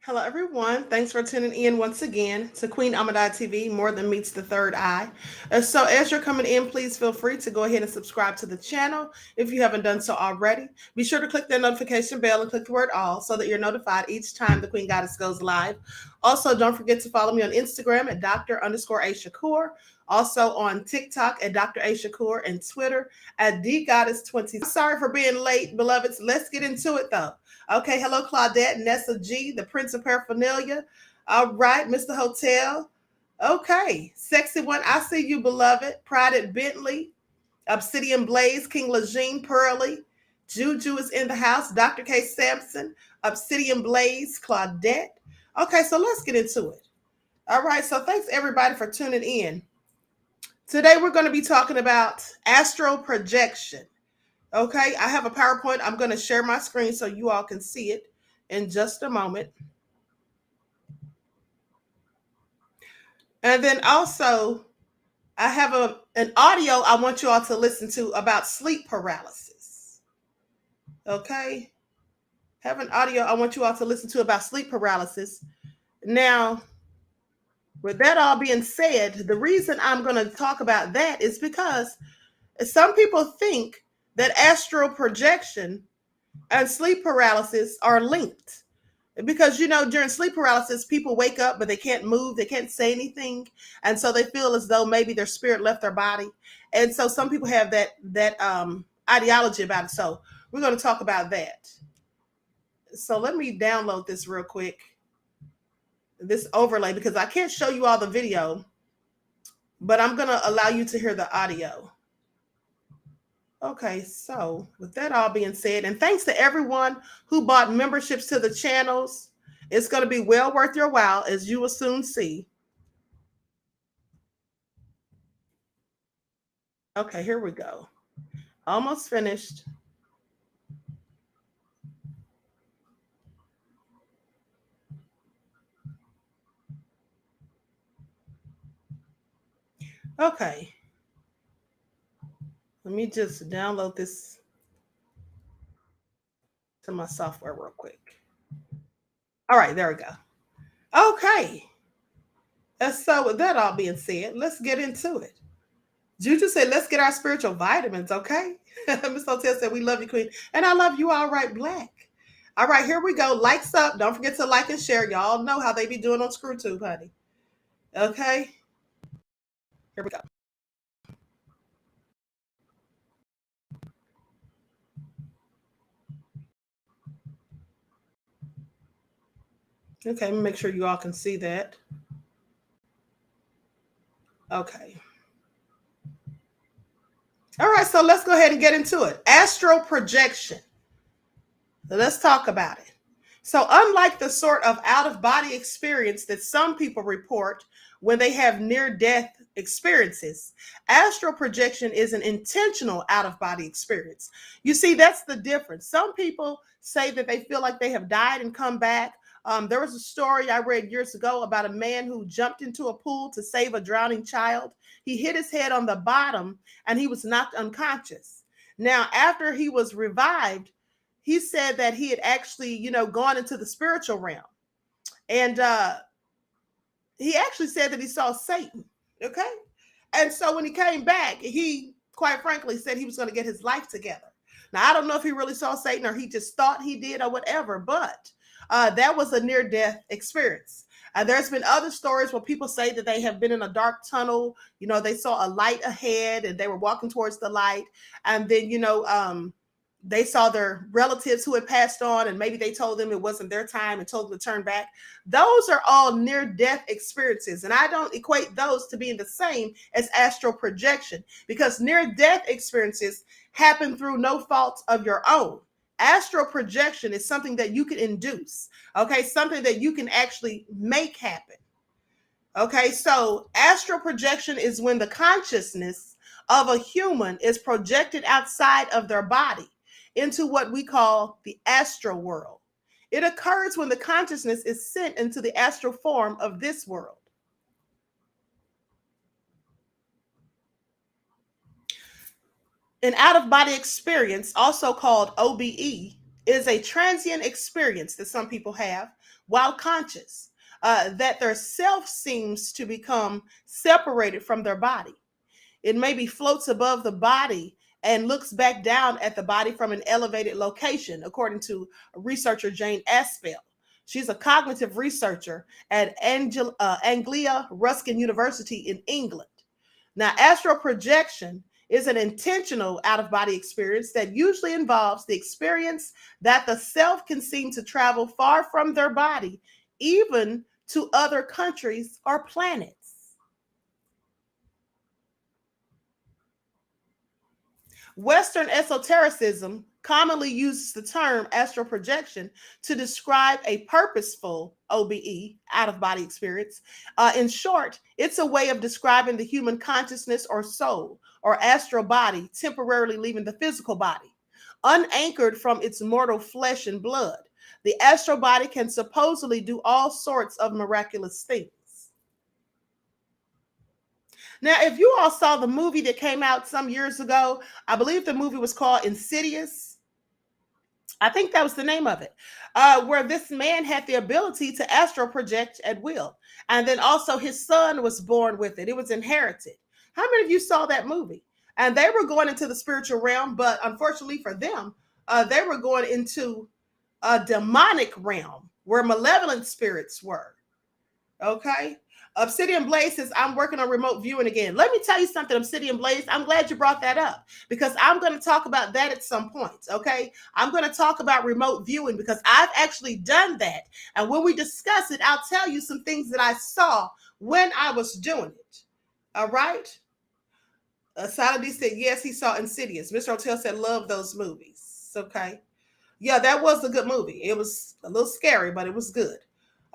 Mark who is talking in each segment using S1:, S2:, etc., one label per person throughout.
S1: Hello, everyone. Thanks for tuning in once again to Queen Ahmadiyyah TV, More Than Meets the Third Eye. So, as you're coming in, please feel free to go ahead and subscribe to the channel if you haven't done so already. Be sure to click that notification bell and click the word all so that you're notified each time the Queen Goddess goes live. Also, don't forget to follow me on Instagram at Dr._A_Shakur. Also on TikTok at Dr. A Shakur and Twitter at DGoddess20. Sorry for being late, beloveds. Let's get into it though. Okay, hello, Claudette, Nessa G, the Prince of Paraphernalia. All right, Mr. Hotel. Okay, Sexy One, I see you, beloved. Pride at Bentley, Obsidian Blaze, King Lejeune, Pearly. Juju is in the house. Dr. K. Sampson, Obsidian Blaze, Claudette. Okay, so let's get into it. All right, so thanks everybody for tuning in. Today we're going to be talking about astral projection. Okay, I have a PowerPoint. I'm going to share my screen so you all can see it in just a moment. And then also, I have an audio I want you all to listen to about sleep paralysis. Okay, have an audio I want you all to listen to about sleep paralysis. Now, with that all being said, the reason I'm going to talk about that is because some people think that astral projection and sleep paralysis are linked. Because, during sleep paralysis, people wake up, but they can't move, they can't say anything. And so they feel as though maybe their spirit left their body. And so some people have that ideology about it. So we're going to talk about that. So let me download this real quick, this overlay, because I can't show you all the video, but I'm going to allow you to hear the audio. Okay, so with that all being said, and thanks to everyone who bought memberships to the channels, it's going to be well worth your while, as you will soon see. Okay, here we go. Almost finished. Okay. Let me just download this to my software real quick. All right, there we go. Okay. And so with that all being said, let's get into it. Juju said, let's get our spiritual vitamins, okay? Miss Hotel said, we love you, Queen. And I love you, all right, Black. All right, here we go. Likes up. Don't forget to like and share. Y'all know how they be doing on ScrewTube, honey. Okay. Here we go. Okay, make sure you all can see that. Okay. All right, so let's go ahead and get into it. Astral projection. Let's talk about it. So, unlike the sort of out of body experience that some people report when they have near death experiences, astral projection is an intentional out of body experience. You see, that's the difference. Some people say that they feel like they have died and come back. There was a story I read years ago about a man who jumped into a pool to save a drowning child. He hit his head on the bottom and he was knocked unconscious. Now, after he was revived, he said that he had actually, gone into the spiritual realm. And he actually said that he saw Satan. Okay. And so when he came back, he quite frankly said he was going to get his life together. Now, I don't know if he really saw Satan or he just thought he did or whatever, but that was a near death experience. There's been other stories where people say that they have been in a dark tunnel. They saw a light ahead and they were walking towards the light. And then, they saw their relatives who had passed on and maybe they told them it wasn't their time and told them to turn back. Those are all near-death experiences. And I don't equate those to being the same as astral projection because near-death experiences happen through no fault of your own. Astral projection is something that you can induce, okay? Something that you can actually make happen. Okay, so astral projection is when the consciousness of a human is projected outside of their body into what we call the astral world. It occurs when the consciousness is sent into the astral form of this world. An out-of-body experience, also called OBE, is a transient experience that some people have while conscious, that their self seems to become separated from their body. It maybe floats above the body and looks back down at the body from an elevated location, according to researcher Jane Aspel. She's a cognitive researcher at Anglia Ruskin University in England. Now, astral projection is an intentional out of body experience that usually involves the experience that the self can seem to travel far from their body, even to other countries or planets. Western esotericism commonly uses the term astral projection to describe a purposeful OBE, out of body experience. In short, it's a way of describing the human consciousness or soul or astral body temporarily leaving the physical body. Unanchored from its mortal flesh and blood, the astral body can supposedly do all sorts of miraculous things. Now, if you all saw the movie that came out some years ago, I believe the movie was called Insidious. I think that was the name of it, where this man had the ability to astral project at will. And then also his son was born with it. It was inherited. How many of you saw that movie? And they were going into the spiritual realm, but unfortunately for them, they were going into a demonic realm where malevolent spirits were. Okay. Obsidian Blaze says, I'm working on remote viewing again. Let me tell you something, Obsidian Blaze. I'm glad you brought that up because I'm going to talk about that at some point. Okay. I'm going to talk about remote viewing because I've actually done that. And when we discuss it, I'll tell you some things that I saw when I was doing it. All right. Saladin said, yes, he saw Insidious. Mr. Hotel said, love those movies. Okay. Yeah, that was a good movie. It was a little scary, but it was good.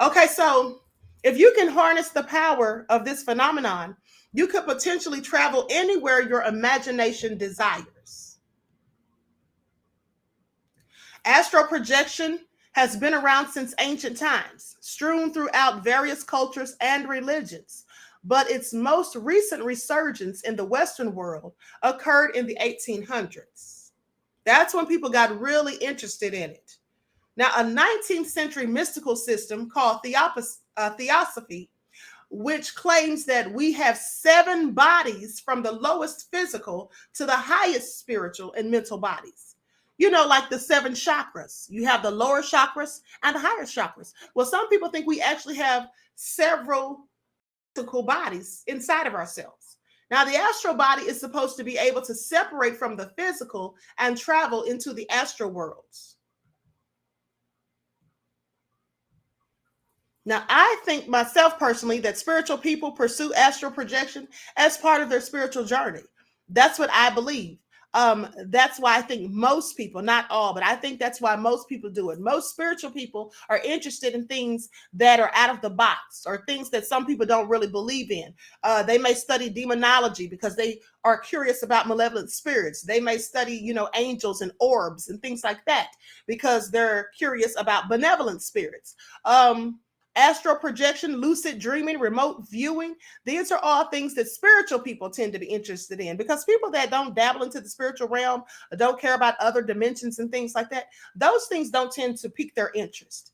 S1: Okay. So if you can harness the power of this phenomenon, you could potentially travel anywhere your imagination desires. Astral projection has been around since ancient times, strewn throughout various cultures and religions, but its most recent resurgence in the Western world occurred in the 1800s. That's when people got really interested in it. Now, a 19th century mystical system called Theosophy, which claims that we have 7 bodies from the lowest physical to the highest spiritual and mental bodies. You know, like the 7 chakras. You have the lower chakras and the higher chakras. Well, some people think we actually have several physical bodies inside of ourselves. Now, the astral body is supposed to be able to separate from the physical and travel into the astral worlds. Now, I think myself personally that spiritual people pursue astral projection as part of their spiritual journey. That's what I believe. That's why I think most people, not all, but I think that's why most people do it. Most spiritual people are interested in things that are out of the box or things that some people don't really believe in. They may study demonology because they are curious about malevolent spirits. They may study, angels and orbs and things like that because they're curious about benevolent spirits. Astral projection, lucid dreaming, remote viewing. These are all things that spiritual people tend to be interested in because people that don't dabble into the spiritual realm or don't care about other dimensions and things like that, those things don't tend to pique their interest.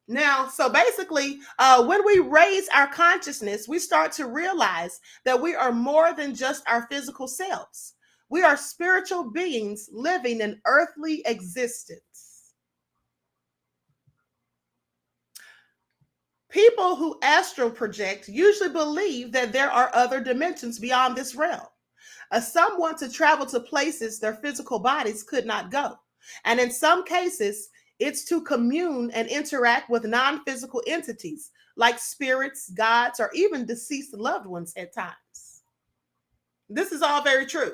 S1: Now, so basically, when we raise our consciousness, we start to realize that we are more than just our physical selves. We are spiritual beings living an earthly existence. People who astral project usually believe that there are other dimensions beyond this realm. Some want to travel to places their physical bodies could not go. And in some cases, it's to commune and interact with non-physical entities like spirits, gods, or even deceased loved ones at times. This is all very true.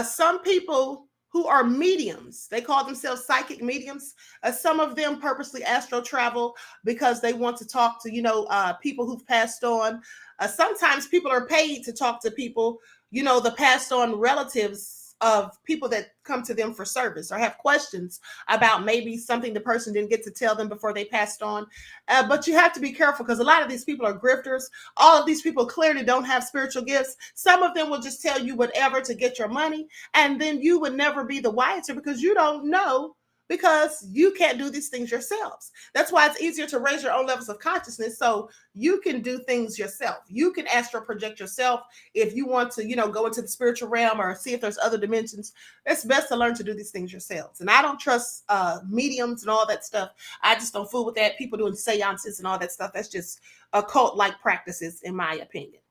S1: Some people who are mediums, they call themselves psychic mediums. Some of them purposely astral travel because they want to talk to, people who've passed on. Sometimes people are paid to talk to people, the passed on relatives of people that come to them for service or have questions about maybe something the person didn't get to tell them before they passed on. But you have to be careful because a lot of these people are grifters. All of these people clearly don't have spiritual gifts. Some of them will just tell you whatever to get your money. And then you would never be the wiser because you don't know because you can't do these things yourselves. That's why it's easier to raise your own levels of consciousness so you can do things yourself. You can astral project yourself if you want to, go into the spiritual realm or see if there's other dimensions. It's best to learn to do these things yourselves. And I don't trust mediums and all that stuff. I just don't fool with that. People doing seances and all that stuff. That's just occult-like practices, in my opinion.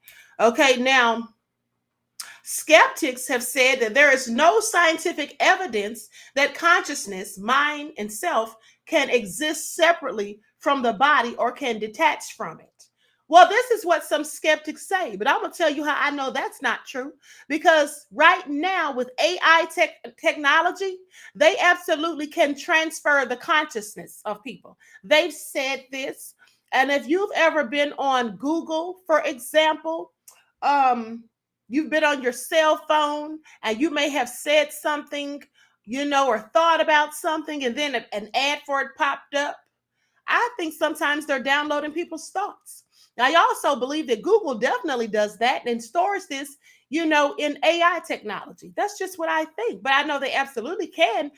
S1: Okay, now, skeptics have said that there is no scientific evidence that consciousness, mind, and self can exist separately from the body or can detach from it. Well, this is what some skeptics say, but I'm going to tell you how I know that's not true. Because right now, with AI technology, they absolutely can transfer the consciousness of people. They've said this. And if you've ever been on Google, for example, you've been on your cell phone and you may have said something, or thought about something, and then an ad for it popped up. I think sometimes they're downloading people's thoughts. Now, I also believe that Google definitely does that and stores this, in AI technology. That's just what I think. But I know they absolutely can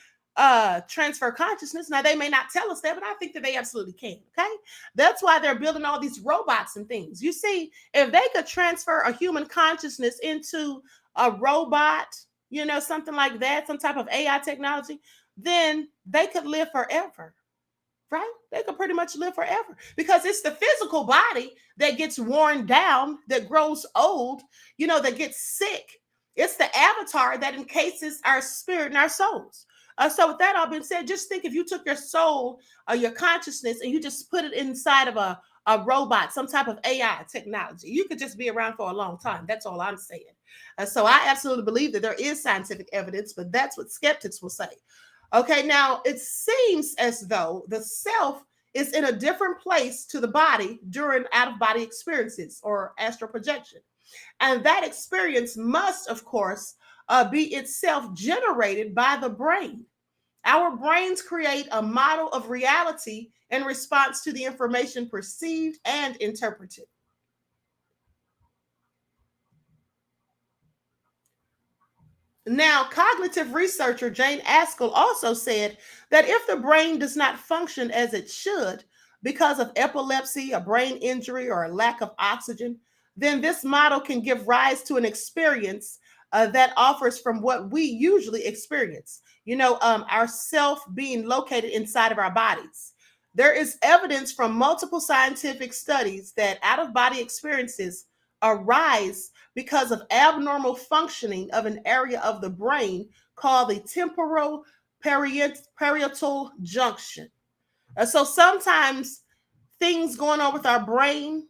S1: transfer consciousness. Now, they may not tell us that, but I think that they absolutely can. Okay. That's why they're building all these robots and things. You see, if they could transfer a human consciousness into a robot, something like that, some type of AI technology, then they could live forever. Right? They could pretty much live forever because it's the physical body that gets worn down, that grows old, that gets sick. It's the avatar that encases our spirit and our souls. So with that all being said, just think if you took your soul or your consciousness and you just put it inside of a robot, some type of AI technology, you could just be around for a long time. That's all I'm saying. So I absolutely believe that there is scientific evidence, but that's what skeptics will say. Okay, now it seems as though the self is in a different place to the body during out-of-body experiences or astral projection. And that experience must, of course, be itself generated by the brain. Our brains create a model of reality in response to the information perceived and interpreted. Now, cognitive researcher Jane Astral also said that if the brain does not function as it should because of epilepsy, a brain injury, or a lack of oxygen, then this model can give rise to an experience that offers from what we usually experience, our self being located inside of our bodies. There is evidence from multiple scientific studies that out of body experiences arise because of abnormal functioning of an area of the brain called the temporal parietal junction. So sometimes things going on with our brain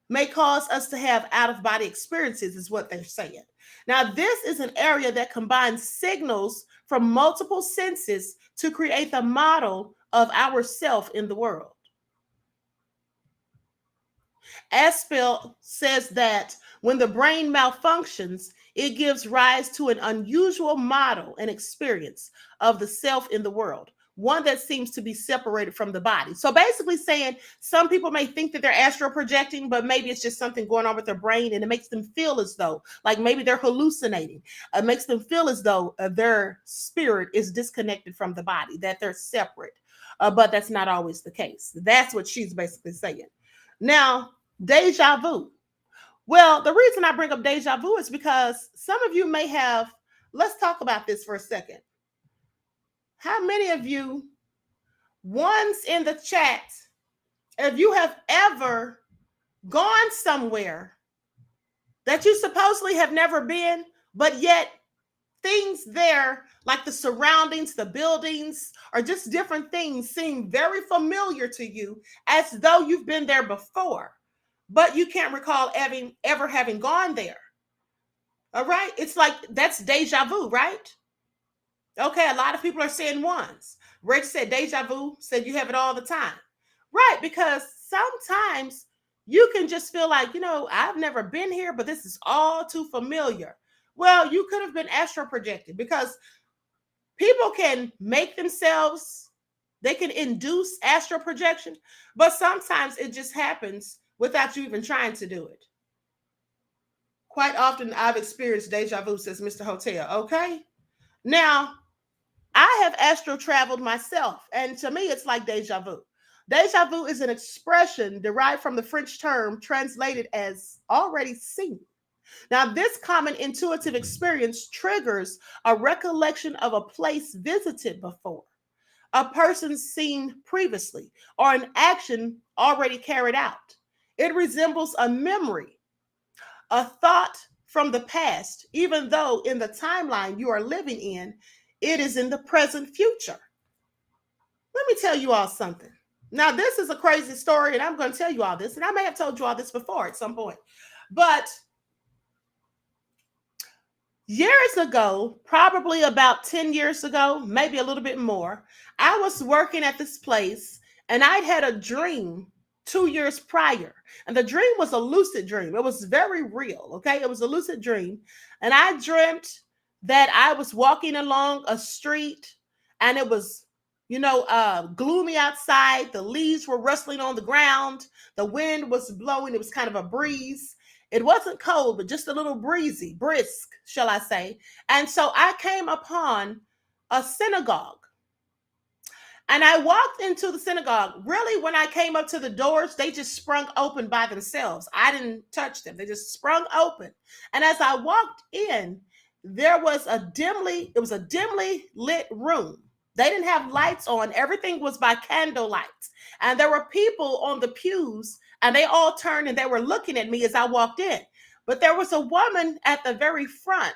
S1: may cause us to have out of body experiences, is what they're saying. Now, this is an area that combines signals from multiple senses to create the model of ourself in the world. Astral says that when the brain malfunctions, it gives rise to an unusual model and experience of the self in the world, one that seems to be separated from the body. So basically saying some people may think that they're astral projecting, but maybe it's just something going on with their brain and it makes them feel as though, like maybe they're hallucinating. It makes them feel as though their spirit is disconnected from the body, that they're separate. But that's not always the case. That's what she's basically saying. Now, deja vu. Well, the reason I bring up deja vu is because some of you may have, let's talk about this for a second. How many of you, once in the chat, if you have ever gone somewhere that you supposedly have never been, but yet things there, like the surroundings, the buildings, or just different things seem very familiar to you as though you've been there before, but you can't recall ever having gone there. All right. It's like that's deja vu, right? Okay. A lot of people are saying once. Rich said deja vu, said you have it all the time. Right. Because sometimes you can just feel like, I've never been here, but this is all too familiar. Well, you could have been astral projected because people can make themselves, they can induce astral projection, but sometimes it just happens without you even trying to do it. Quite often I've experienced deja vu, says Mr. Hotel. Okay. Now, I have astral traveled myself, and to me, it's like deja vu. Deja vu is an expression derived from the French term translated as already seen. Now, this common intuitive experience triggers a recollection of a place visited before, a person seen previously, or an action already carried out. It resembles a memory, a thought from the past, even though in the timeline you are living in, it is in the present future. Let me tell you all something. Now, this is a crazy story, and I'm going to tell you all this, and I may have told you all this before at some point. But years ago, probably about 10 years ago, maybe a little bit more, I was working at this place and I'd had a dream 2 years prior. And the dream was a lucid dream. It was very real. Okay. It was a lucid dream. And I dreamt that I was walking along a street and it was, gloomy outside. The leaves were rustling on the ground. The wind was blowing. It was kind of a breeze. It wasn't cold, but just a little breezy, brisk, shall I say. And so I came upon a synagogue and I walked into the synagogue. Really, when I came up to the doors, they just sprung open by themselves. I didn't touch them. They just sprung open. And as I walked in, it was a dimly lit room. They didn't have lights on. Everything was by candle lights. And there were people on the pews and they all turned and they were looking at me as I walked in. But there was a woman at the very front,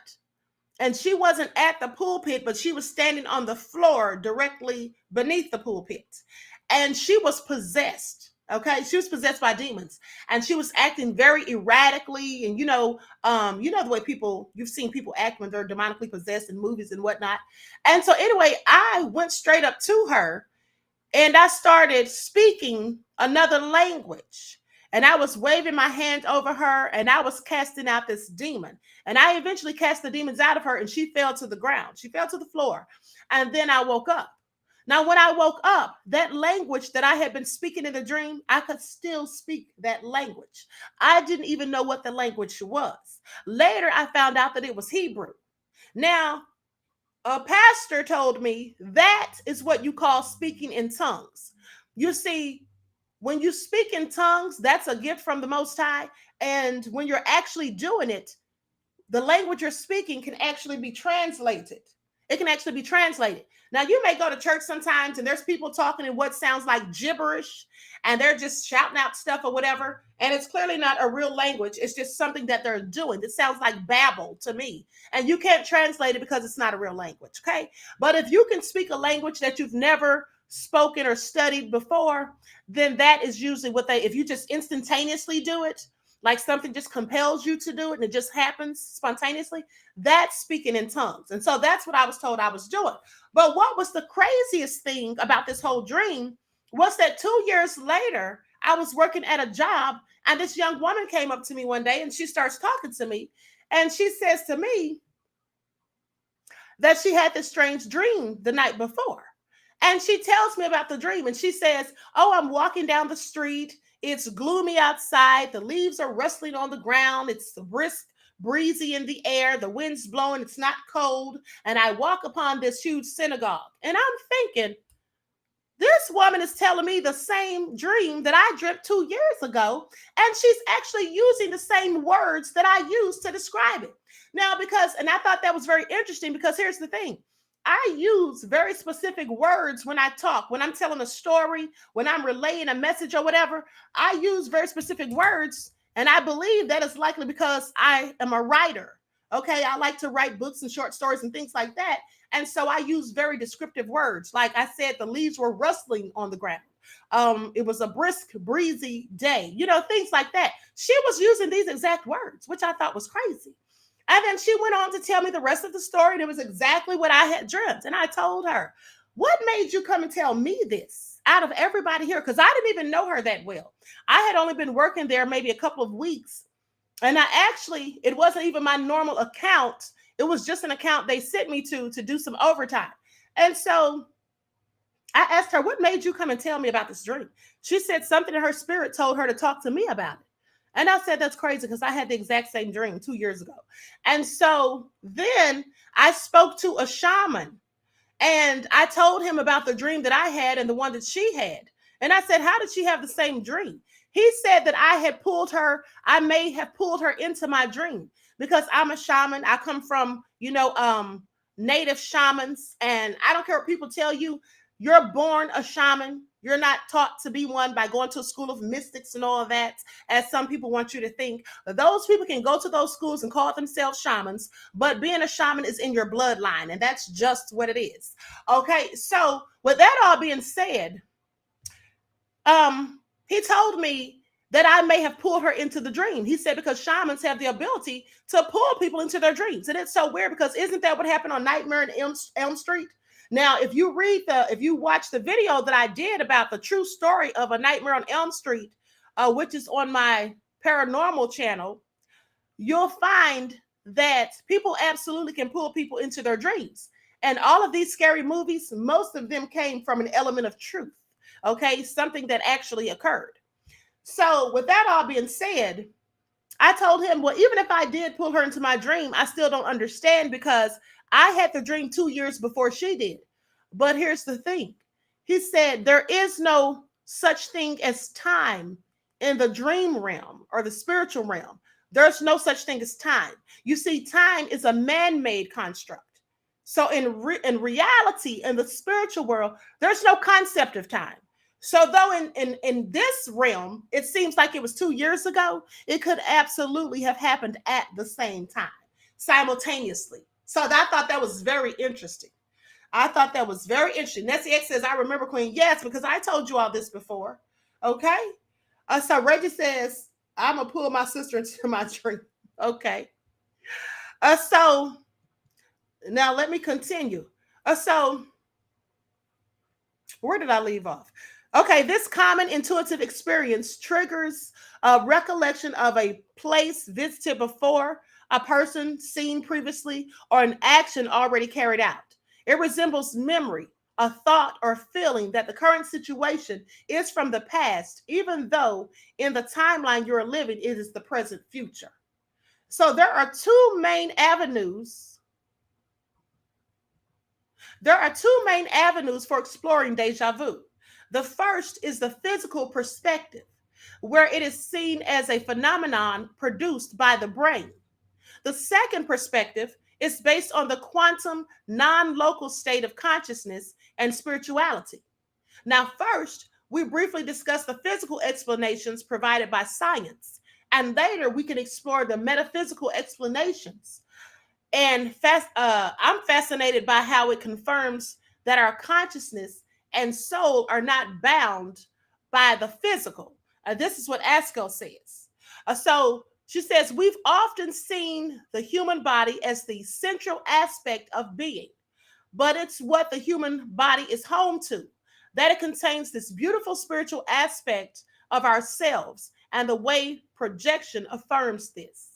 S1: and she wasn't at the pulpit, but she was standing on the floor directly beneath the pulpit. And she was possessed. Okay, she was possessed by demons, and she was acting very erratically. And the way you've seen people act when they're demonically possessed in movies and whatnot. And so anyway, I went straight up to her and I started speaking another language. And I was waving my hand over her and I was casting out this demon. And I eventually cast the demons out of her and she fell to the ground. She fell to the floor. And then I woke up. Now, when I woke up, that language that I had been speaking in the dream, I could still speak that language. I didn't even know what the language was. Later, I found out that it was Hebrew. Now, a pastor told me that is what you call speaking in tongues. You see, when you speak in tongues, that's a gift from the Most High. And when you're actually doing it, the language you're speaking can actually be translated. It can actually be translated. Now, you may go to church sometimes and there's people talking in what sounds like gibberish and they're just shouting out stuff or whatever. And it's clearly not a real language. It's just something that they're doing. It sounds like babble to me. And you can't translate it because it's not a real language. Okay. But if you can speak a language that you've never spoken or studied before, then that is usually if you just instantaneously do it, like something just compels you to do it and it just happens spontaneously, that's speaking in tongues. And so that's what I was told I was doing. But what was the craziest thing about this whole dream was that 2 years later, I was working at a job and this young woman came up to me one day and she starts talking to me. And she says to me that she had this strange dream the night before. And she tells me about the dream and she says, "Oh, I'm walking down the street. It's gloomy outside. The leaves are rustling on the ground. It's brisk, breezy in the air. The wind's blowing. It's not cold. And I walk upon this huge synagogue." And I'm thinking, this woman is telling me the same dream that I dreamt 2 years ago. And she's actually using the same words that I used to describe it. Now, and I thought that was very interesting because here's the thing. I use very specific words when I talk, when I'm telling a story, when I'm relaying a message or whatever. I use very specific words. And I believe that is likely because I am a writer. Okay. I like to write books and short stories and things like that. And so I use very descriptive words. Like I said, the leaves were rustling on the ground. It was a brisk, breezy day, things like that. She was using these exact words, which I thought was crazy. And then she went on to tell me the rest of the story. And it was exactly what I had dreamt. And I told her, "What made you come and tell me this out of everybody here?" Because I didn't even know her that well. I had only been working there maybe a couple of weeks. And it wasn't even my normal account. It was just an account they sent me to do some overtime. And so I asked her, "What made you come and tell me about this dream?" She said something in her spirit told her to talk to me about it. And I said, "That's crazy because I had the exact same dream 2 years ago." And so then I spoke to a shaman And I told him about the dream that I had and the one that she had. And I said, how did she have the same dream? He said that I may have pulled her into my dream because I'm a shaman. I come from, native shamans. And I don't care what people tell you, you're born a shaman. You're not taught to be one by going to a school of mystics and all of that, as some people want you to think. Those people can go to those schools and call themselves shamans, but being a shaman is in your bloodline, and that's just what it is. Okay, so with that all being said, he told me that I may have pulled her into the dream. He said because shamans have the ability to pull people into their dreams. And it's so weird because isn't that what happened on Nightmare on Elm Street? Now, if you watch the video that I did about the true story of A Nightmare on Elm Street, which is on my paranormal channel, you'll find that people absolutely can pull people into their dreams. And all of these scary movies, most of them came from an element of truth. Okay, something that actually occurred. So with that all being said, I told him, well, even if I did pull her into my dream, I still don't understand because I had the dream 2 years before she did. But here's the thing. He said there is no such thing as time in the dream realm or the spiritual realm. There's no such thing as time. You see, time is a man-made construct. So in reality, in the spiritual world, there's no concept of time. So though in this realm, it seems like it was 2 years ago, it could absolutely have happened at the same time, simultaneously. So I thought that was very interesting. Nessie X says, I remember Queen. Yes, because I told you all this before. Okay. So Reggie says, I'm going to pull my sister into my dream. Okay. So now let me continue. So where did I leave off? Okay, this common intuitive experience triggers a recollection of a place visited before, a person seen previously, or an action already carried out. It resembles memory, a thought or feeling that the current situation is from the past, even though in the timeline you're living, it is the present future. So there are two main avenues. For exploring deja vu. The first is the physical perspective, where it is seen as a phenomenon produced by the brain. The second perspective is based on the quantum non-local state of consciousness and spirituality. Now, first, we briefly discuss the physical explanations provided by science, and later we can explore the metaphysical explanations. And I'm fascinated by how it confirms that our consciousness and soul are not bound by the physical. This is what Astral says. So she says, we've often seen the human body as the central aspect of being, but it's what the human body is home to, that it contains this beautiful spiritual aspect of ourselves, and the way projection affirms this.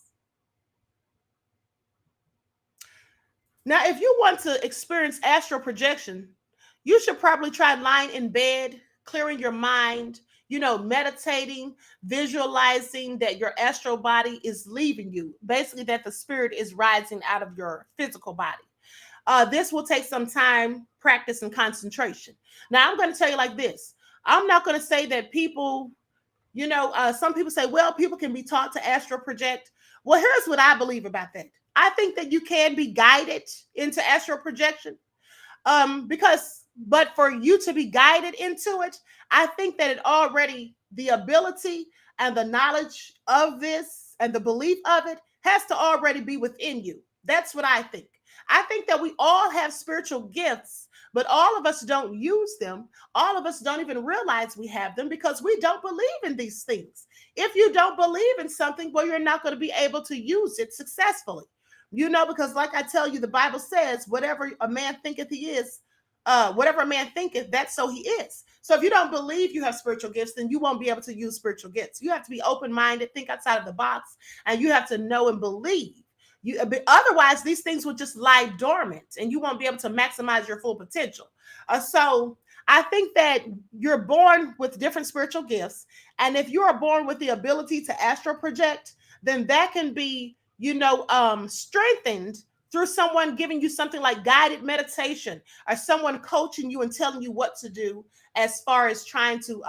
S1: Now, if you want to experience astral projection, you should probably try lying in bed, clearing your mind, meditating, visualizing that your astral body is leaving you. Basically, that the spirit is rising out of your physical body. This will take some time, practice, and concentration. Now, I'm going to tell you like this. I'm not going to say that people, some people say, well, people can be taught to astral project. Well, here's what I believe about that. I think that you can be guided into astral projection. But for you to be guided into it, I think that the ability and the knowledge of this and the belief of it has to already be within you. That's what I think. I think that we all have spiritual gifts, but all of us don't use them. All of us don't even realize we have them because we don't believe in these things. If you don't believe in something, well, you're not going to be able to use it successfully. Because like I tell you, the Bible says, whatever a man thinketh he is, whatever a man thinketh, that's so he is. So if you don't believe you have spiritual gifts, then you won't be able to use spiritual gifts. You have to be open-minded, think outside of the box, and you have to know and believe. Otherwise, these things will just lie dormant, and you won't be able to maximize your full potential. So I think that you're born with different spiritual gifts, and if you are born with the ability to astral project, then that can be strengthened through someone giving you something like guided meditation, or someone coaching you and telling you what to do as far as trying to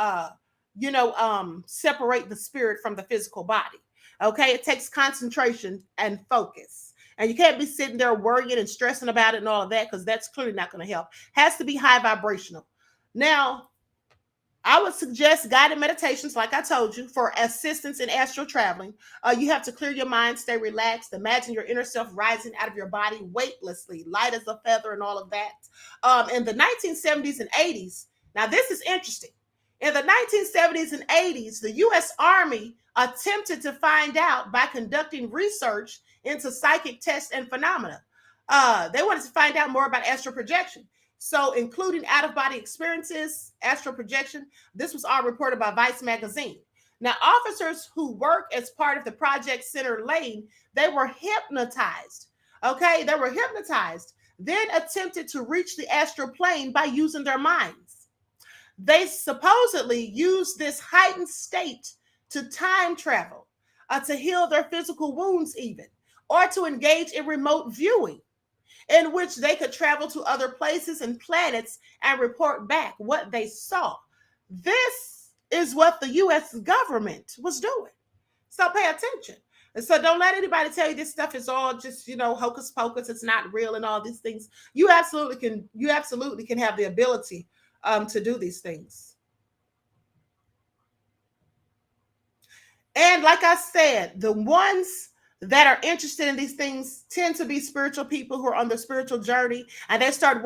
S1: separate the spirit from the physical body. Okay, it takes concentration and focus. And you can't be sitting there worrying and stressing about it and all of that, because that's clearly not going to help. Has to be high vibrational. Now, I would suggest guided meditations, like I told you, for assistance in astral traveling. You have to clear your mind, stay relaxed, imagine your inner self rising out of your body weightlessly, light as a feather, and all of that. In the 1970s and 80s, now this is interesting. In the 1970s and 80s, the U.S. Army attempted to find out by conducting research into psychic tests and phenomena. They wanted to find out more about astral projection. So, including out of body experiences, astral projection, this was all reported by Vice magazine. Now, officers who work as part of the Project Center Lane, they were hypnotized. Okay, they were hypnotized, then attempted to reach the astral plane by using their minds. They supposedly used this heightened state to time travel, to heal their physical wounds, even, or to engage in remote viewing, in which they could travel to other places and planets and report back what they saw. This is what the U.S. government was doing. So pay attention. And so don't let anybody tell you this stuff is all just, hocus pocus. It's not real and all these things. You absolutely can have the ability to do these things. And like I said, the ones that are interested in these things tend to be spiritual people who are on the spiritual journey, and they start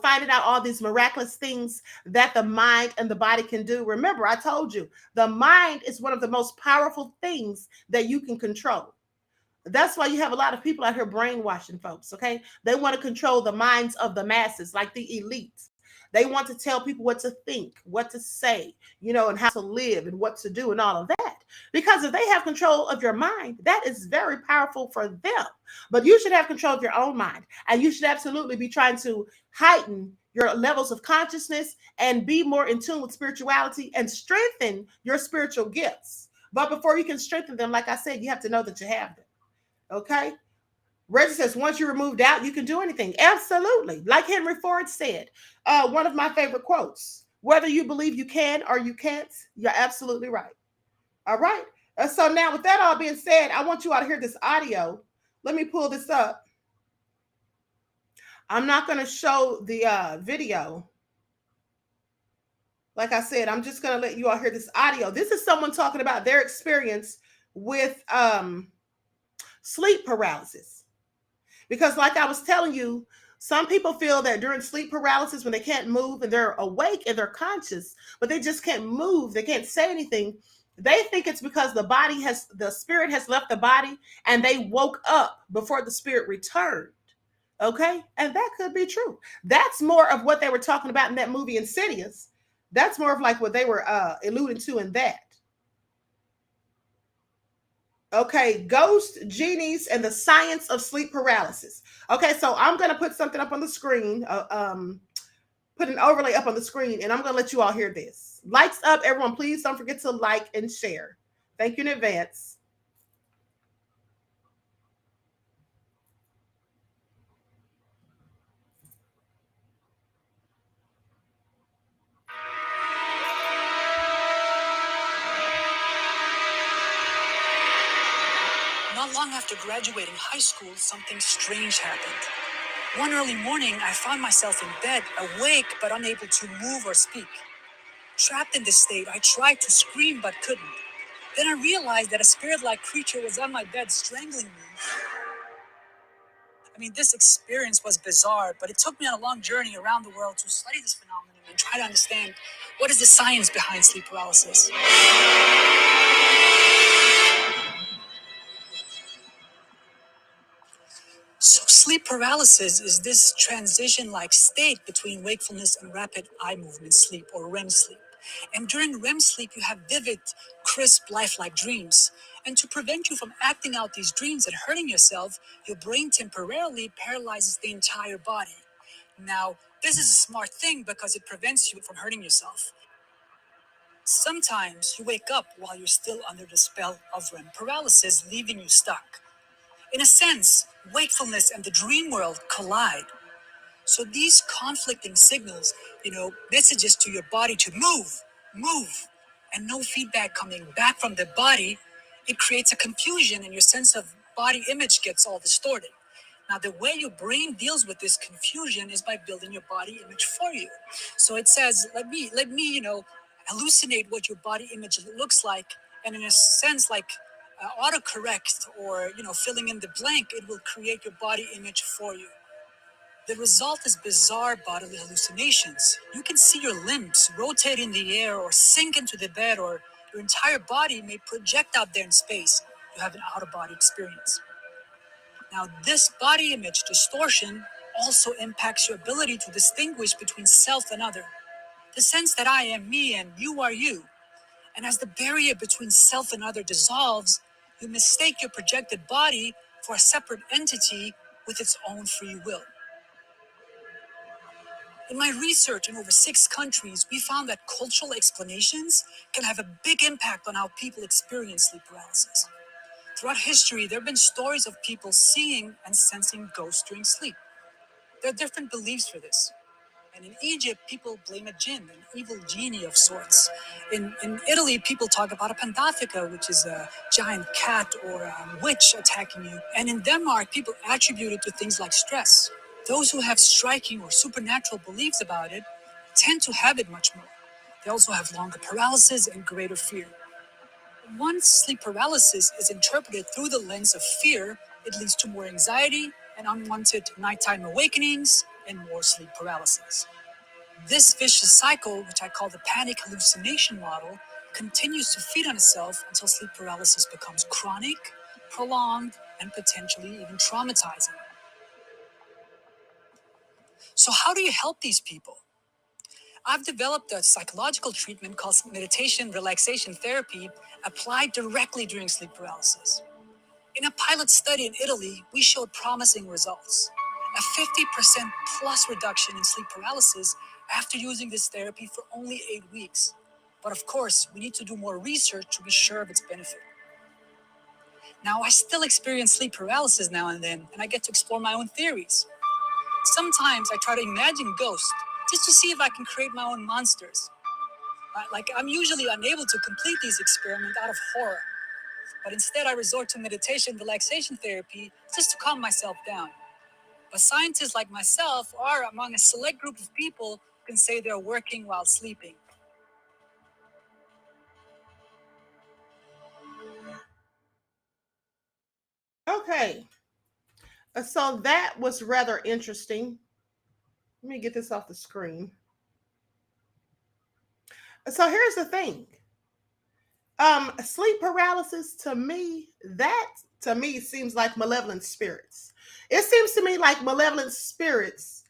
S1: finding out all these miraculous things that the mind and the body can do. Remember, I told you, the mind is one of the most powerful things that you can control. That's why you have a lot of people out here brainwashing folks, okay? They want to control the minds of the masses, like the elites. They want to tell people what to think, what to say, and how to live and what to do and all of that. Because if they have control of your mind, that is very powerful for them. But you should have control of your own mind. And you should absolutely be trying to heighten your levels of consciousness and be more in tune with spirituality and strengthen your spiritual gifts. But before you can strengthen them, like I said, you have to know that you have them. Okay? Reggie says, once you're removed out, you can do anything. Absolutely. Like Henry Ford said, one of my favorite quotes, whether you believe you can or you can't, you're absolutely right. All right. So now with that all being said, I want you all to hear this audio. Let me pull this up. I'm not going to show the video. Like I said, I'm just going to let you all hear this audio. This is someone talking about their experience with sleep paralysis. Because like I was telling you, some people feel that during sleep paralysis, when they can't move and they're awake and they're conscious, but they just can't move, they can't say anything, they think it's because the spirit has left the body and they woke up before the spirit returned. Okay? And that could be true. That's more of what they were talking about in that movie Insidious. That's more of like what they were alluding to in that. Okay, ghost, genies, and the science of sleep paralysis. Okay, so I'm going to put something up on the screen, put an overlay up on the screen, and I'm going to let you all hear this. Lights up, everyone. Please don't forget to like and share. Thank you in advance.
S2: Not long after graduating high school, something strange happened. One early morning, I found myself in bed, awake but unable to move or speak. Trapped in this state, I tried to scream but couldn't. Then I realized that a spirit-like creature was on my bed strangling me. This experience was bizarre, but it took me on a long journey around the world to study this phenomenon and try to understand what is the science behind sleep paralysis. So sleep paralysis is this transition-like state between wakefulness and rapid eye movement sleep, or REM sleep. And during REM sleep, you have vivid, crisp, lifelike dreams. And to prevent you from acting out these dreams and hurting yourself, your brain temporarily paralyzes the entire body. Now, this is a smart thing because it prevents you from hurting yourself. Sometimes you wake up while you're still under the spell of REM paralysis, leaving you stuck. In a sense, wakefulness and the dream world collide. So these conflicting signals, messages to your body to move, move, and no feedback coming back from the body, it creates a confusion and your sense of body image gets all distorted. Now, the way your brain deals with this confusion is by building your body image for you. So it says, let me, hallucinate what your body image looks like, and in a sense, like autocorrect or filling in the blank, it will create your body image for you. The result is bizarre bodily hallucinations. You can see your limbs rotate in the air or sink into the bed, or your entire body may project out there in space. You have an out of body experience. Now, this body image distortion also impacts your ability to distinguish between self and other. The sense that I am me and you are you. And as the barrier between self and other dissolves, you mistake your projected body for a separate entity with its own free will. In my research in over 6 countries, we found that cultural explanations can have a big impact on how people experience sleep paralysis. Throughout history, there have been stories of people seeing and sensing ghosts during sleep. There are different beliefs for this. And in Egypt, people blame a jinn, an evil genie of sorts. In Italy, people talk about a pandafica, which is a giant cat or a witch attacking you. And in Denmark, people attribute it to things like stress. Those who have striking or supernatural beliefs about it tend to have it much more. They also have longer paralysis and greater fear. Once sleep paralysis is interpreted through the lens of fear, it leads to more anxiety and unwanted nighttime awakenings and more sleep paralysis. This vicious cycle, which I call the panic hallucination model, continues to feed on itself until sleep paralysis becomes chronic, prolonged, and potentially even traumatizing. So, how do you help these people? I've developed a psychological treatment called meditation relaxation therapy applied directly during sleep paralysis. In a pilot study in Italy, we showed promising results. A 50% plus reduction in sleep paralysis after using this therapy for only 8 weeks. But of course, we need to do more research to be sure of its benefit. Now, I still experience sleep paralysis now and then, and I get to explore my own theories. Sometimes I try to imagine ghosts just to see if I can create my own monsters. Like, I'm usually unable to complete these experiments out of horror. But instead, I resort to meditation relaxation therapy just to calm myself down. But scientists like myself are among a select group of people who can say they're working while sleeping.
S1: Okay. So that was rather interesting. Let me get this off the screen. So here's the thing. Sleep paralysis to me seems like malevolent spirits. It seems to me like malevolent spirits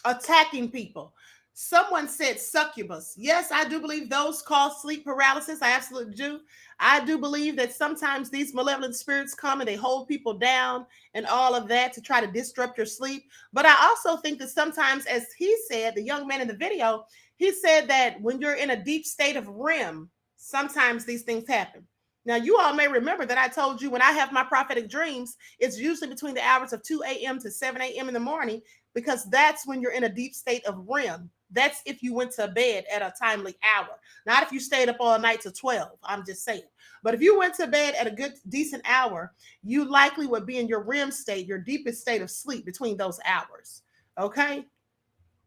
S1: attacking people. Someone said succubus. Yes, I do believe those cause sleep paralysis. I absolutely do. I do believe that sometimes these malevolent spirits come and they hold people down and all of that to try to disrupt your sleep. But I also think that sometimes, as he said, the young man in the video, he said that when you're in a deep state of REM, sometimes these things happen. Now, you all may remember that I told you when I have my prophetic dreams, it's usually between the hours of 2 a.m. to 7 a.m. in the morning, because that's when you're in a deep state of REM. That's if you went to bed at a timely hour, not if you stayed up all night to 12. I'm just saying. But if you went to bed at a good, decent hour, you likely would be in your REM state, your deepest state of sleep between those hours. Okay?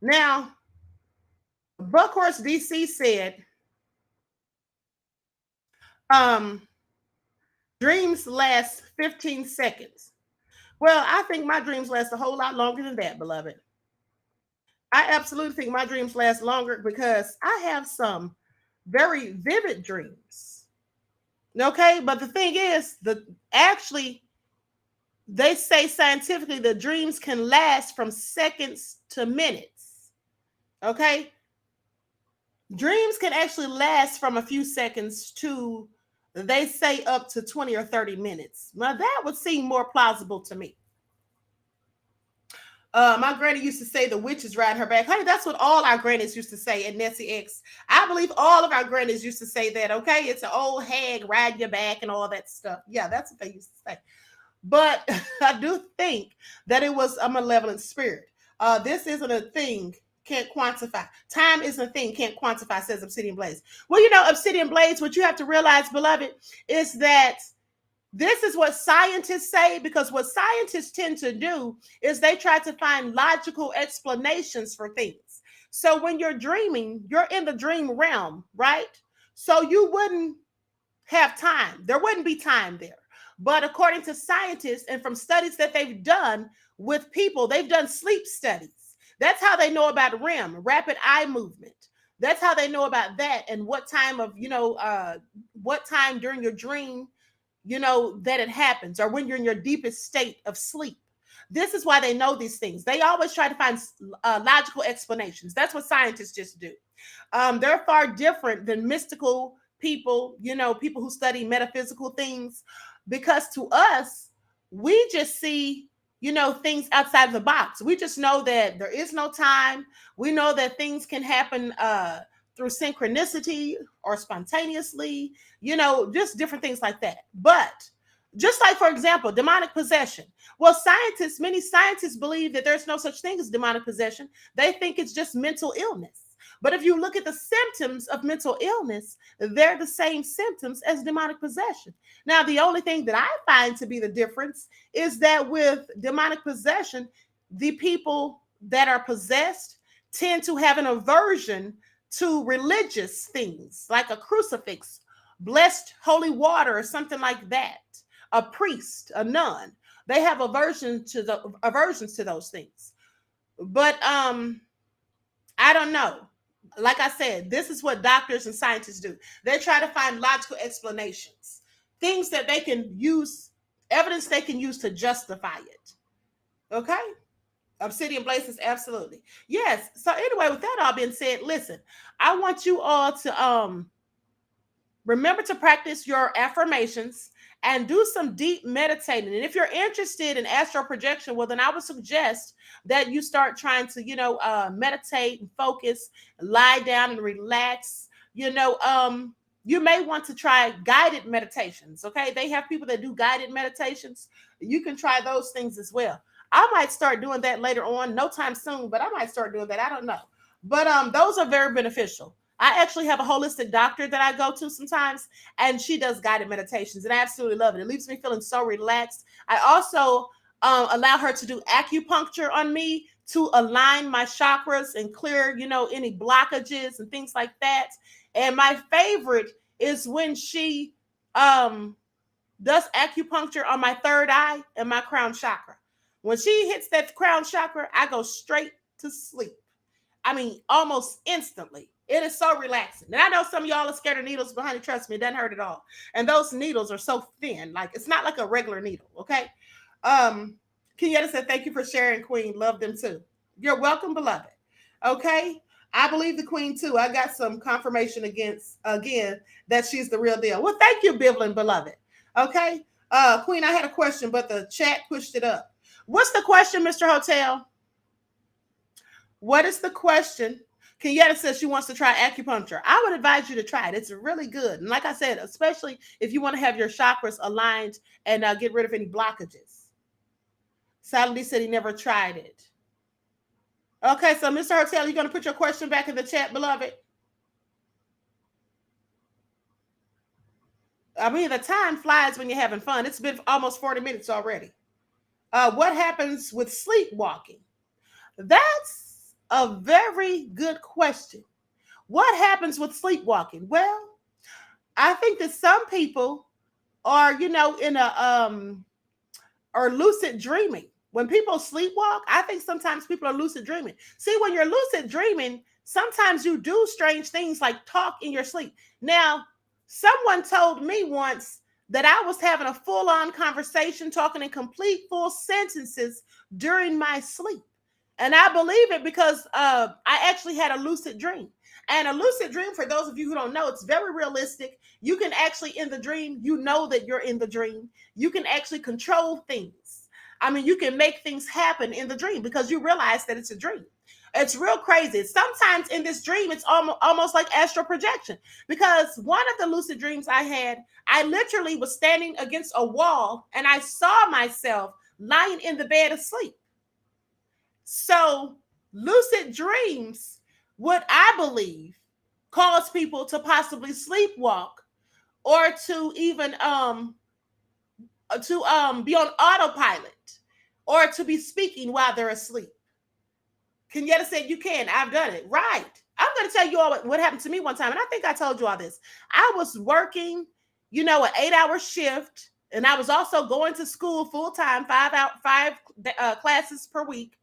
S1: Now, Buckhorse DC said, um, dreams last 15 seconds. Well, I think my dreams last a whole lot longer than that, beloved. I absolutely think my dreams last longer because I have some very vivid dreams. Okay, but the thing is, they say scientifically the dreams can last from seconds to minutes. Okay, dreams can actually last from a few seconds to, they say, up to 20 or 30 minutes. Now that would seem more plausible to me. My granny used to say the witch is riding her back. Honey, that's what all our grannies used to say at Nessie X. I believe all of our grannies used to say that, okay? It's an old hag riding your back and all that stuff. Yeah, that's what they used to say. but I do think that it was a malevolent spirit. This isn't a thing, can't quantify. Time isn't a thing, can't quantify, says Obsidian Blaze. Well, Obsidian Blaze, what you have to realize, beloved, is that this is what scientists say, because what scientists tend to do is they try to find logical explanations for things. So when you're dreaming, you're in the dream realm, right? So you wouldn't have time. There wouldn't be time there. But according to scientists and from studies that they've done with people, they've done sleep studies. That's how they know about REM, rapid eye movement. That's how they know about that, and what time of, what time during your dream, that it happens, or when you're in your deepest state of sleep. This is why they know these things. They always try to find logical explanations. That's what scientists just do. They're far different than mystical people, people who study metaphysical things, because to us, we just see, things outside of the box. We just know that there is no time. We know that things can happen through synchronicity or spontaneously, just different things like that. But just like, for example, demonic possession. Well, many scientists believe that there's no such thing as demonic possession. They think it's just mental illness. But if you look at the symptoms of mental illness, they're the same symptoms as demonic possession. Now, the only thing that I find to be the difference is that with demonic possession, the people that are possessed tend to have an aversion to religious things, like a crucifix, blessed holy water, or something like that. A priest, a nun. They have aversions to those things. But I don't know. Like I said, this is what doctors and scientists do. They try to find logical explanations, things that they can use, evidence they can use to justify it. Okay? Obsidian Blazes, absolutely. Yes. So anyway, with that all being said, listen, I want you all to remember to practice your affirmations and do some deep meditating. And if you're interested in astral projection, well, then I would suggest that you start trying to, meditate and focus, lie down and relax. You may want to try guided meditations. Okay. They have people that do guided meditations. You can try those things as well. I might start doing that later on, no time soon, but I might start doing that. I don't know. But those are very beneficial. I actually have a holistic doctor that I go to sometimes, and she does guided meditations, and I absolutely love it. It leaves me feeling so relaxed. I also allow her to do acupuncture on me to align my chakras and clear, any blockages and things like that. And my favorite is when she does acupuncture on my third eye and my crown chakra. When she hits that crown chakra, I go straight to sleep. I mean, almost instantly. It is so relaxing. And I know some of y'all are scared of needles, but honey, trust me, it doesn't hurt at all. And those needles are so thin. Like, it's not like a regular needle, okay? Kenyatta said, thank you for sharing, Queen. Love them too. You're welcome, beloved. Okay? I believe the Queen too. I got some confirmation again that she's the real deal. Well, thank you, Bivlin, beloved. Okay? Queen, I had a question, but the chat pushed it up. What's the question, Mr. Hotel? What is the question? Kenyatta says she wants to try acupuncture. I would advise you to try it. It's really good. And like I said, especially if you want to have your chakras aligned and get rid of any blockages. Saladin said he never tried it. Okay, so Mr. Hotel, you're going to put your question back in the chat, beloved? I mean, the time flies when you're having fun. It's been almost 40 minutes already. What happens with sleepwalking? That's a very good question. What happens with sleepwalking? Well, I think that some people are, in or lucid dreaming. When people sleepwalk, I think sometimes people are lucid dreaming. See, when you're lucid dreaming, sometimes you do strange things like talk in your sleep. Now, someone told me once that I was having a full-on conversation, talking in complete full sentences during my sleep. And I believe it because I actually had a lucid dream. And a lucid dream, for those of you who don't know, it's very realistic. You can actually, in the dream, you know that you're in the dream. You can actually control things. I mean, you can make things happen in the dream because you realize that it's a dream. It's real crazy. Sometimes in this dream, it's almost like astral projection, because one of the lucid dreams I had, I literally was standing against a wall and I saw myself lying in the bed asleep. So lucid dreams would, I believe, cause people to possibly sleepwalk, or to even be on autopilot, or to be speaking while they're asleep. Kenyatta said, you can. I've done it. Right. I'm going to tell you all what happened to me one time. And I think I told you all this. I was working, an 8-hour shift. And I was also going to school full time, five classes per week.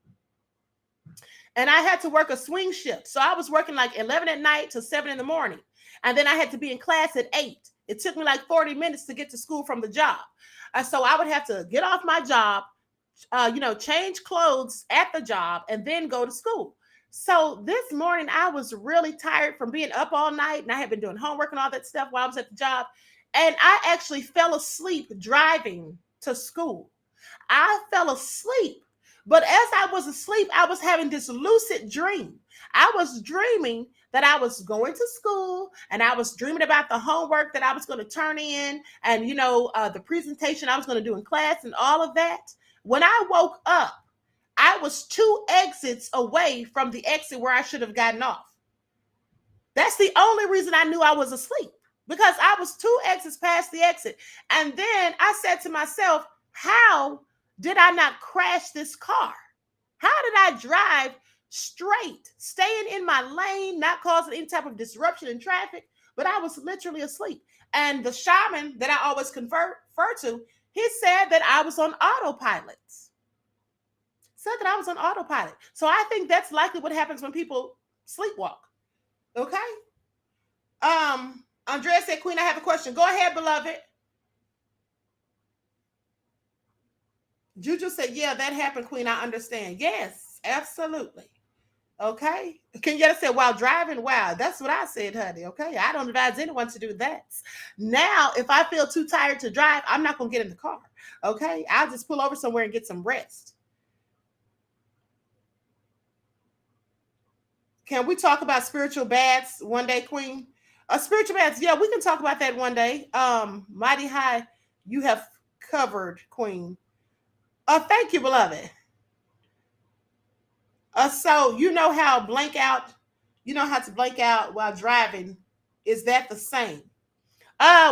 S1: And I had to work a swing shift. So I was working like 11 at night to 7 in the morning. And then I had to be in class at 8. It took me like 40 minutes to get to school from the job. So I would have to get off my job, change clothes at the job, and then go to school. So this morning I was really tired from being up all night, and I had been doing homework and all that stuff while I was at the job. And I actually fell asleep driving to school. I fell asleep. But as I was asleep, I was having this lucid dream. I was dreaming that I was going to school, and I was dreaming about the homework that I was going to turn in, and, the presentation I was going to do in class and all of that. When I woke up, I was 2 exits away from the exit where I should have gotten off. That's the only reason I knew I was asleep, because I was 2 exits past the exit. And then I said to myself, how did I not crash this car? How did I drive straight, staying in my lane, not causing any type of disruption in traffic? But I was literally asleep. And the shaman that I always refer to, he said that I was on autopilot. So I think that's likely what happens when people sleepwalk. Okay. Andrea said, Queen, I have a question. Go ahead, beloved. Juju said, yeah, that happened, Queen. I understand. Yes, absolutely. Okay. Kenyatta said, while driving, wow, that's what I said, honey. Okay. I don't advise anyone to do that. Now, if I feel too tired to drive, I'm not going to get in the car. Okay. I'll just pull over somewhere and get some rest. Can we talk about spiritual baths one day, Queen? Spiritual baths, yeah, we can talk about that one day. Mighty High, you have covered, Queen. Thank you, beloved. So you know how to blank out while driving. Is that the same?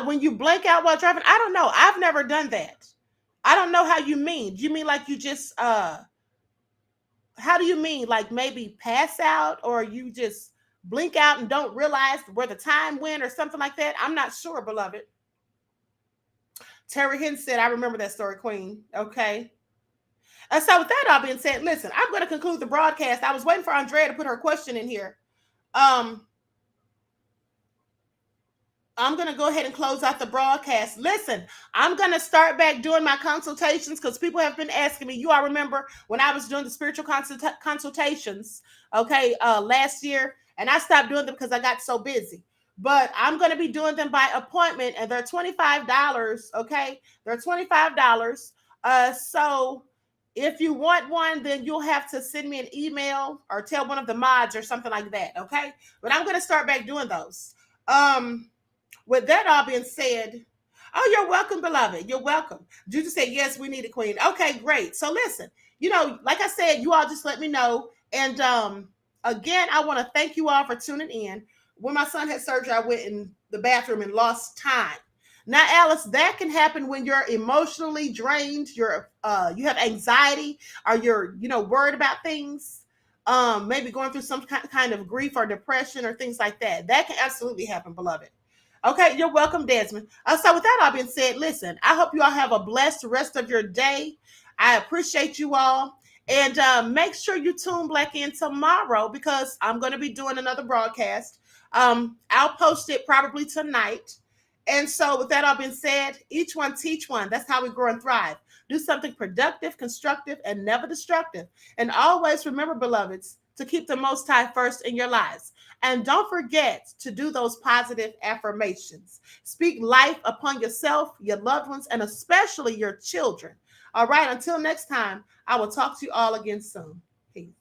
S1: When you blank out while driving, I don't know. I've never done that. I don't know how you mean. Do you mean like you just how do you mean? Like maybe pass out, or you just blink out and don't realize where the time went, or something like that? I'm not sure, beloved. Terry Hinn said, I remember that story, Queen. Okay. So with that all being said, listen, I'm going to conclude the broadcast. I was waiting for Andrea to put her question in here. I'm going to go ahead and close out the broadcast. Listen, I'm going to start back doing my consultations, because people have been asking me. You all remember when I was doing the spiritual consultations, okay, last year, and I stopped doing them because I got so busy. But I'm going to be doing them by appointment, and they're $25, okay? They're $25. So if you want one, then you'll have to send me an email or tell one of the mods or something like that, okay? But I'm going to start back doing those. With that all being said, oh, you're welcome, beloved. You're welcome. Juju said, yes, we need a queen. Okay, great. So listen, like I said, you all just let me know. And again, I want to thank you all for tuning in. When my son had surgery, I went in the bathroom and lost time. Now, Alice, that can happen when you're emotionally drained, you have anxiety, or you're, worried about things, maybe going through some kind of grief or depression or things like that. That can absolutely happen, beloved. Okay, you're welcome, Desmond. So with that all being said, listen, I hope you all have a blessed rest of your day. I appreciate you all. And make sure you tune back in tomorrow, because I'm going to be doing another broadcast. I'll post it probably tonight. And so with that all being said, each one teach one. That's how we grow and thrive. Do something productive, constructive, and never destructive. And always remember, beloveds, to keep the Most High first in your lives. And don't forget to do those positive affirmations. Speak life upon yourself, your loved ones, and especially your children. All right, until next time, I will talk to you all again soon. Peace.